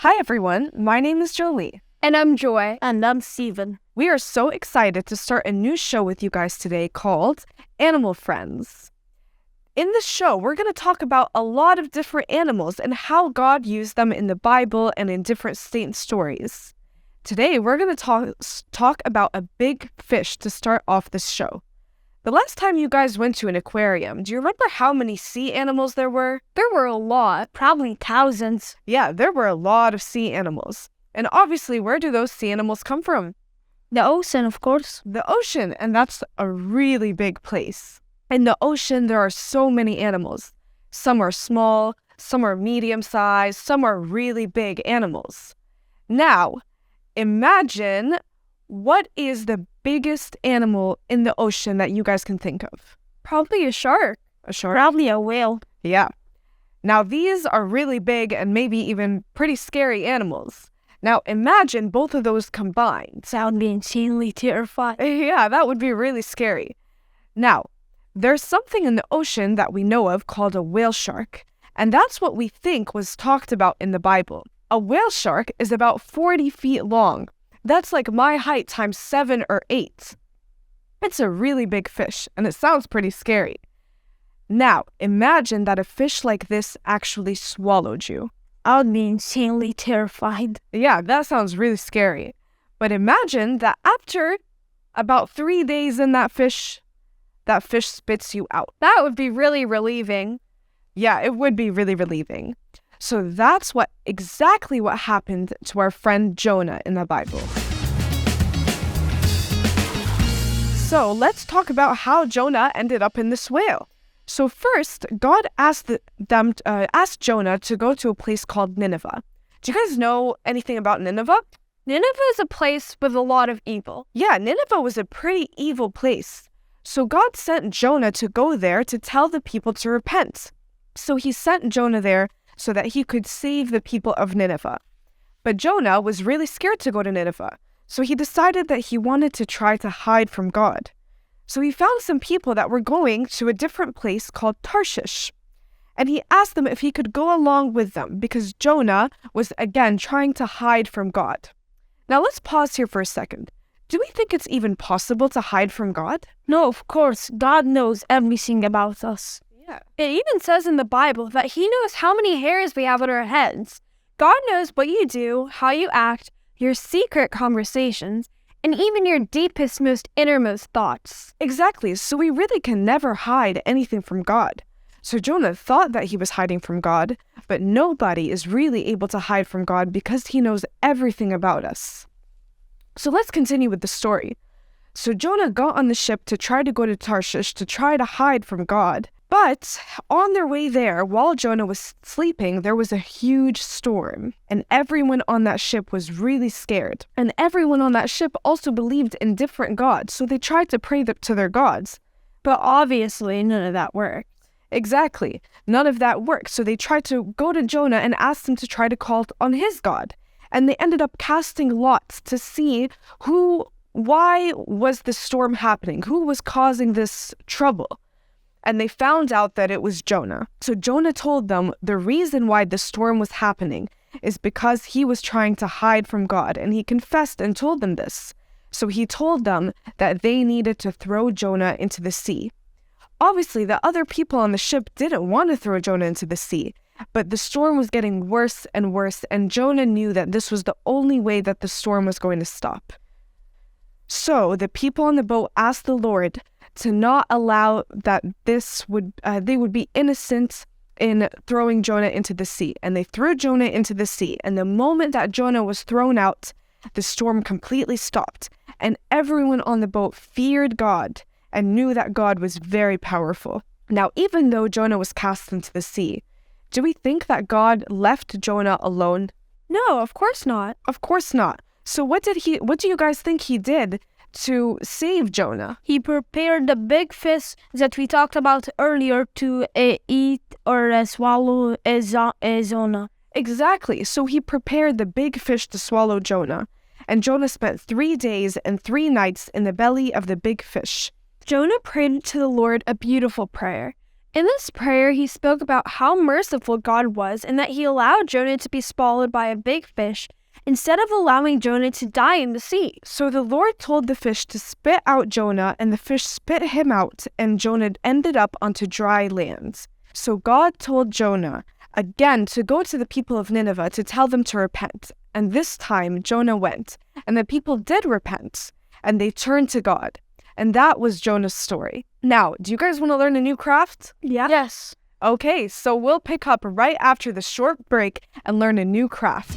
Hi everyone, my name is Jolie. And I'm Joy. And I'm Steven. We are so excited to start a new show with you guys today called Animal Friends. In this show, we're going to talk about a lot of different animals and how God used them in the Bible and in different saint stories. Today, we're going to talk about a big fish to start off this show. The last time you guys went to an aquarium, do you remember how many sea animals there were? There were a lot, probably thousands. Yeah, there were a lot of sea animals. And obviously, where do those sea animals come from? The ocean, of course. The ocean, and that's a really big place. In the ocean, there are so many animals. Some are small, some are medium-sized, some are really big animals. Now, imagine what is the biggest animal in the ocean that you guys can think of? Probably a shark. A shark? Probably a whale. Yeah. Now, these are really big and maybe even pretty scary animals. Now, imagine both of those combined. That would be insanely terrifying. Yeah, that would be really scary. Now, there's something in the ocean that we know of called a whale shark, and that's what we think was talked about in the Bible. A whale shark is about 40 feet long. That's like my height times 7 or 8. It's a really big fish, and it sounds pretty scary. Now, imagine that a fish like this actually swallowed you. I would be insanely terrified. Yeah, that sounds really scary. But imagine that after about 3 days in that fish spits you out. That would be really relieving. Yeah, it would be really relieving. So that's exactly what happened to our friend Jonah in the Bible. So let's talk about how Jonah ended up in this whale. So first, God asked Jonah to go to a place called Nineveh. Do you guys know anything about Nineveh? Nineveh is a place with a lot of evil. Yeah, Nineveh was a pretty evil place. So God sent Jonah to go there to tell the people to repent. So he sent Jonah there so that he could save the people of Nineveh. But Jonah was really scared to go to Nineveh, so he decided that he wanted to try to hide from God. So he found some people that were going to a different place called Tarshish, and he asked them if he could go along with them because Jonah was again trying to hide from God. Now let's pause here for a second. Do we think it's even possible to hide from God? No, of course. God knows everything about us. Yeah. It even says in the Bible that He knows how many hairs we have on our heads. God knows what you do, how you act, your secret conversations, and even your deepest, most innermost thoughts. Exactly, so we really can never hide anything from God. So Jonah thought that he was hiding from God, but nobody is really able to hide from God because He knows everything about us. So let's continue with the story. So Jonah got on the ship to try to go to Tarshish to try to hide from God. But on their way there, while Jonah was sleeping, there was a huge storm, and everyone on that ship was really scared. And everyone on that ship also believed in different gods, so they tried to pray to their gods. But obviously, none of that worked. Exactly. None of that worked, so they tried to go to Jonah and ask him to try to call on his God. And they ended up casting lots to see why was the storm happening? Who was causing this trouble? And they found out that it was Jonah. So Jonah told them the reason why the storm was happening is because he was trying to hide from God, and he confessed and told them this. So he told them that they needed to throw Jonah into the sea. Obviously, the other people on the ship didn't want to throw Jonah into the sea, but the storm was getting worse and worse, and Jonah knew that this was the only way that the storm was going to stop. So the people on the boat asked the Lord to not allow that they would be innocent in throwing Jonah into the sea. And they threw Jonah into the sea. And the moment that Jonah was thrown out, the storm completely stopped. And everyone on the boat feared God and knew that God was very powerful. Now, even though Jonah was cast into the sea, do we think that God left Jonah alone? No, of course not. Of course not. So what do you guys think he did to save Jonah? He prepared the big fish that we talked about earlier to eat or swallow Jonah. Exactly. So he prepared the big fish to swallow Jonah. And Jonah spent 3 days and 3 nights in the belly of the big fish. Jonah prayed to the Lord a beautiful prayer. In this prayer, he spoke about how merciful God was and that he allowed Jonah to be swallowed by a big fish instead of allowing Jonah to die in the sea. So the Lord told the fish to spit out Jonah, and the fish spit him out, and Jonah ended up onto dry land. So God told Jonah again to go to the people of Nineveh to tell them to repent. And this time Jonah went, and the people did repent, and they turned to God. And that was Jonah's story. Now, do you guys want to learn a new craft? Yeah. Yes. Okay, so we'll pick up right after the short break and learn a new craft.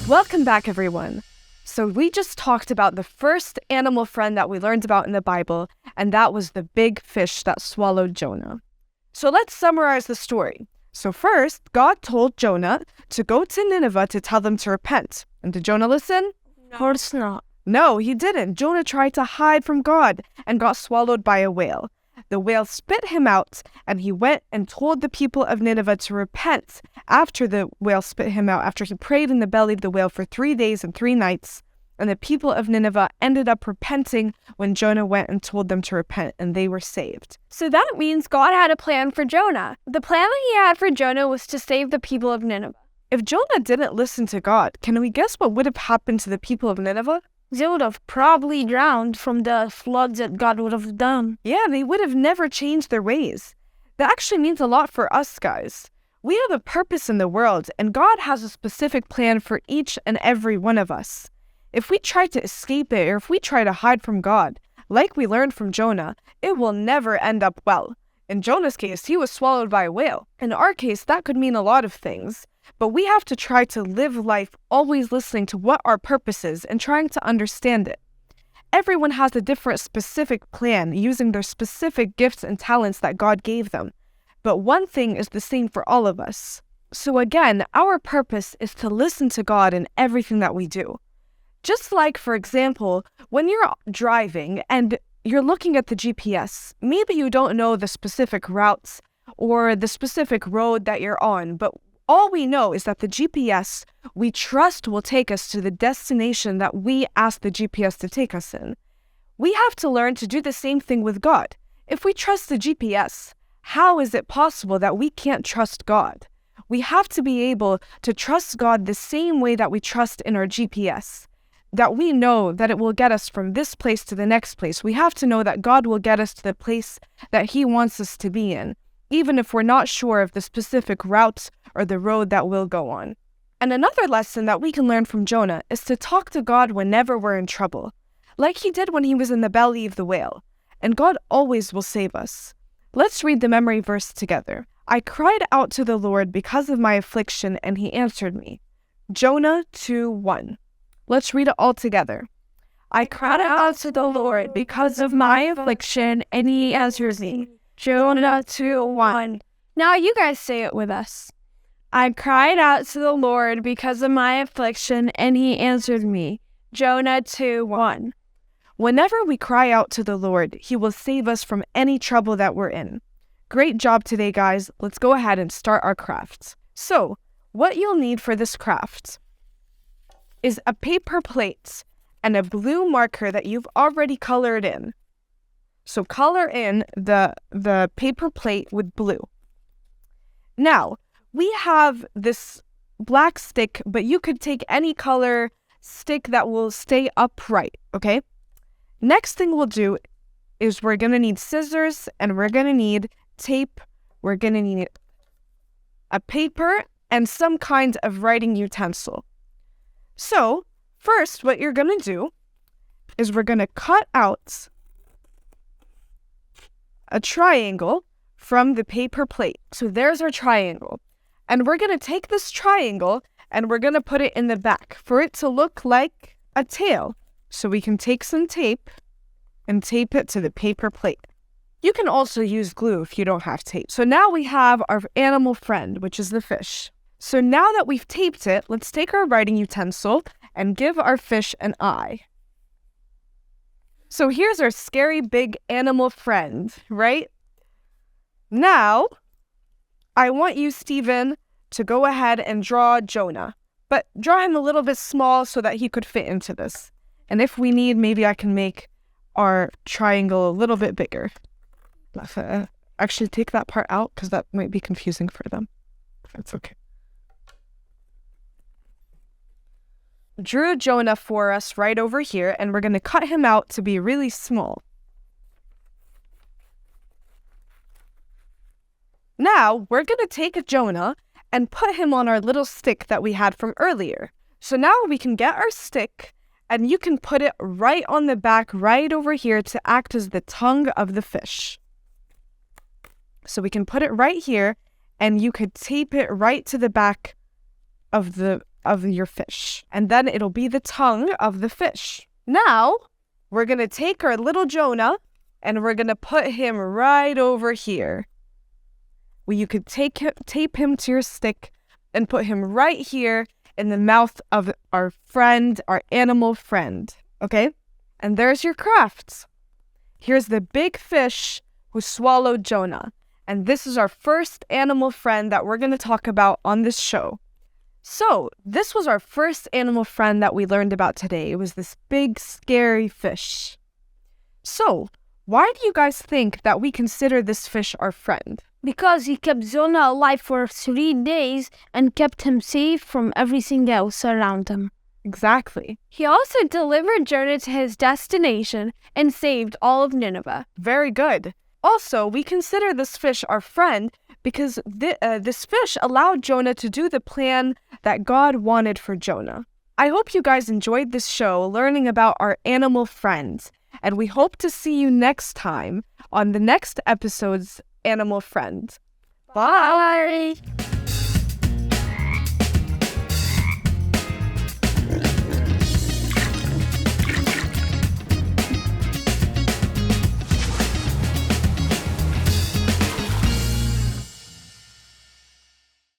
Welcome back, everyone. So we just talked about the first animal friend that we learned about in the Bible, and that was the big fish that swallowed Jonah. So let's summarize the story. So first, God told Jonah to go to Nineveh to tell them to repent. And did Jonah listen? Of course not. No, he didn't. Jonah tried to hide from God and got swallowed by a whale. The whale spit him out, and he went and told the people of Nineveh to repent after the whale spit him out, after he prayed in the belly of the whale for 3 days and 3 nights. And the people of Nineveh ended up repenting when Jonah went and told them to repent, and they were saved. So that means God had a plan for Jonah. The plan that he had for Jonah was to save the people of Nineveh. If Jonah didn't listen to God, can we guess what would have happened to the people of Nineveh? They would have probably drowned from the floods that God would have done. Yeah, they would have never changed their ways. That actually means a lot for us, guys. We have a purpose in the world, and God has a specific plan for each and every one of us. If we try to escape it, or if we try to hide from God, like we learned from Jonah, it will never end up well. In Jonah's case, he was swallowed by a whale. In our case, that could mean a lot of things. But we have to try to live life always listening to what our purpose is and trying to understand it. Everyone has a different specific plan using their specific gifts and talents that God gave them. But one thing is the same for all of us. So again, our purpose is to listen to God in everything that we do. Just like, for example, when you're driving and you're looking at the GPS, maybe you don't know the specific routes or the specific road that you're on, but all we know is that the GPS we trust will take us to the destination that we ask the GPS to take us in. We have to learn to do the same thing with God. If we trust the GPS, how is it possible that we can't trust God? We have to be able to trust God the same way that we trust in our GPS. That we know that it will get us from this place to the next place. We have to know that God will get us to the place that He wants us to be in, even if we're not sure of the specific routes or the road that we'll go on. And another lesson that we can learn from Jonah is to talk to God whenever we're in trouble, like he did when he was in the belly of the whale. And God always will save us. Let's read the memory verse together. I cried out to the Lord because of my affliction, and He answered me. Jonah 2:1. Let's read it all together. I cried out to the Lord because of my affliction, and He answered me. Jonah 2:1. Now you guys say it with us. I cried out to the Lord because of my affliction, and He answered me. Jonah 2:1. Whenever we cry out to the Lord, He will save us from any trouble that we're in. Great job today, guys. Let's go ahead and start our crafts. So, what you'll need for this craft is a paper plate and a blue marker that you've already colored in. So color in the paper plate with blue. Now, we have this black stick, but you could take any color stick that will stay upright, okay? Next thing we'll do is we're going to need scissors, and we're going to need tape. We're going to need a paper and some kind of writing utensil. So, first, what you're going to do is we're going to cut out a triangle from the paper plate. So there's our triangle. And we're going to take this triangle and we're going to put it in the back for it to look like a tail. So we can take some tape and tape it to the paper plate. You can also use glue if you don't have tape. So now we have our animal friend, which is the fish. So now that we've taped it, let's take our writing utensil and give our fish an eye. So here's our scary big animal friend, right? Now, I want you, Stephen, to go ahead and draw Jonah. But draw him a little bit small so that he could fit into this. And if we need, maybe I can make our triangle a little bit bigger. Actually, take that part out because that might be confusing for them. It's okay. Drew Jonah for us right over here, and we're going to cut him out to be really small. Now, we're going to take Jonah and put him on our little stick that we had from earlier. So now we can get our stick, and you can put it right on the back, right over here to act as the tongue of the fish. So we can put it right here, and you could tape it right to the back of your fish. And then it'll be the tongue of the fish. Now, we're going to take our little Jonah, and we're going to put him right over here. Well, you could tape him to your stick and put him right here in the mouth of our friend, our animal friend, okay? And there's your craft. Here's the big fish who swallowed Jonah. And this is our first animal friend that we're going to talk about on this show. So, this was our first animal friend that we learned about today. It was this big, scary fish. So, why do you guys think that we consider this fish our friend? Because he kept Jonah alive for 3 days and kept him safe from everything else around him. Exactly. He also delivered Jonah to his destination and saved all of Nineveh. Very good. Also, we consider this fish our friend because this fish allowed Jonah to do the plan that God wanted for Jonah. I hope you guys enjoyed this show learning about our animal friends, and we hope to see you next time on the next episode's Animal Friend. Bye!